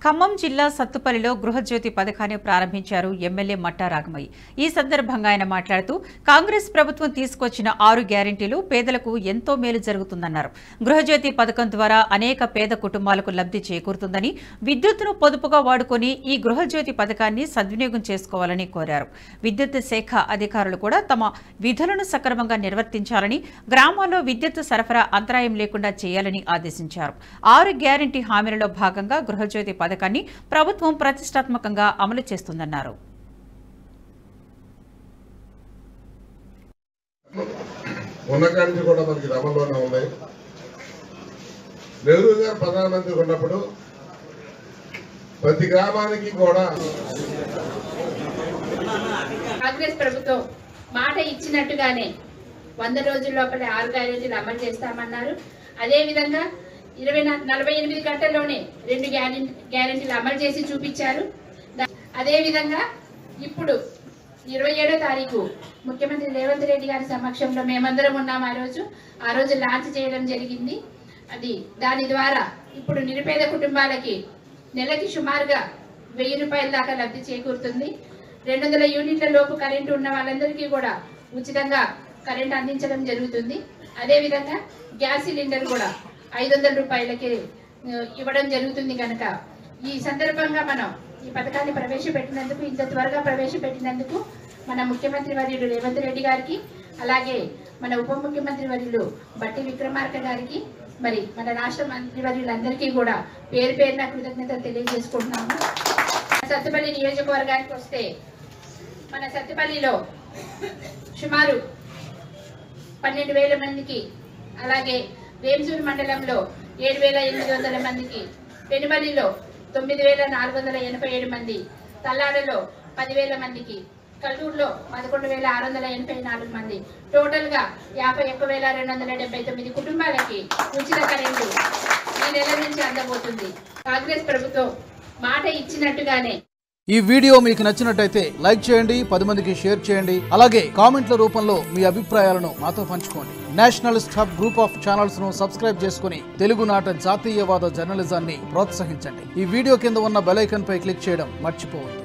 ఖమ్మం జిల్లా సత్తుపల్లిలో గృహజ్యోతి పథకాన్ని ప్రారంభించారు ఎమ్మెల్యే మట్టా రాగమయ్య. ఈ సందర్భంగా ఆయన మాట్లాడుతూ కాంగ్రెస్ ప్రభుత్వం తీసుకొచ్చిన 6 గ్యారెంటీలు పేదలకు ఎంతో మేలు జరుగుతుందన్నారు. గృహజ్యోతి పథకం ద్వారా అనేక పేద కుటుంబాలకు లబ్ధి చేకూరుతుందని, విద్యుత్తును పొదుపుగా వాడుకొని ఈ గృహజ్యోతి పథకాన్ని సద్వినియోగం చేసుకోవాలని కోరారు. విద్యుత్ శాఖ అధికారులు కూడా తమ విధులను సక్రమంగా నిర్వర్తించాలని, గ్రామాల్లో విద్యుత్ సరఫరా అంతరాయం లేకుండా చేయాలని ఆదేశించారు. 6 గ్యారెంటీ హామీలలో భాగంగా గృహజ్యోతి పథకాన్ని ప్రభుత్వం ప్రతిష్టాత్మకంగా అమలు చేస్తుందన్నారు. ఉన్నకాంటి కూడా మనకి అమల్లోనే ఉన్నాయి. నెహ్రూ గారు ప్రధానమంత్రి ఉన్నప్పుడు ప్రతి గ్రామానికి కూడా కాంగ్రెస్ ప్రభుత్వం మాట ఇచ్చినట్టుగానే 100 రోజుల లోపల 6 గ్యారెంటీలు అమలు చేస్తామన్నారు. అదేవిధంగా 48 గంటల్లోనే 2 గ్యారెంటీలు అమలు చేసి చూపించారు. అదేవిధంగా ఇప్పుడు 27వ తారీఖు ముఖ్యమంత్రి రేవంత్ రెడ్డి గారి సమక్షంలో మేమందరం ఉన్నాం. ఆ రోజు లాంచ్ చేయడం జరిగింది. దాని ద్వారా ఇప్పుడు నిరుపేద కుటుంబాలకి నెలకి సుమారుగా 1000 రూపాయల దాకా లబ్ధి చేకూరుతుంది. 200 యూనిట్ల లోపు కరెంటు ఉన్న వాళ్ళందరికీ కూడా ఉచితంగా కరెంటు అందించడం జరుగుతుంది. అదేవిధంగా గ్యాస్ సిలిండర్ కూడా 500 రూపాయలకి ఇవ్వడం జరుగుతుంది. కనుక ఈ సందర్భంగా మనం ఈ పథకాన్ని ప్రవేశపెట్టినందుకు, ఇంత త్వరగా ప్రవేశపెట్టినందుకు మన ముఖ్యమంత్రి వర్యులు రేవంత్ రెడ్డి గారికి, అలాగే మన ఉప ముఖ్యమంత్రి వర్యులు బట్టి విక్రమార్క గారికి, మరి మన రాష్ట్ర మంత్రి వర్యులందరికీ కూడా పేరు పేరున కృతజ్ఞతలు తెలియజేసుకుంటున్నాము. సత్తుపల్లి నియోజకవర్గానికి వస్తే మన సత్తుపల్లిలో సుమారు 12,000 మందికి, అలాగే వేంసూరు మండలంలో 7,800 మందికి, పెనుమల్లిలో 9,487 మంది, తల్లాడలో 10,000 మందికి, కల్లూరులో 11,684 మంది, టోటల్ గా 51,279 కుటుంబాలకి ఉచిత కరెంటు ఈ నెల నుంచి అందబోతుంది. కాంగ్రెస్ ప్రభుత్వం మాట ఇచ్చినట్టుగానే. ఈ వీడియో మీకు నచ్చినట్టయితే లైక్ చేయండి, 10 మందికి షేర్ చేయండి. అలాగే కామెంట్ల రూపంలో మీ అభిప్రాయాలను మాతో పంచుకోండి. Nationalist hub group of channels ను సబ్స్క్రైబ్ చేసుకుని తెలుగునాట జాతీయవాద జర్నలిజాన్ని ప్రోత్సహించండి. ఈ వీడియో కింద ఉన్న బెల్ ఐకాన్ పై క్లిక్ చేయడం మర్చిపోవద్దు.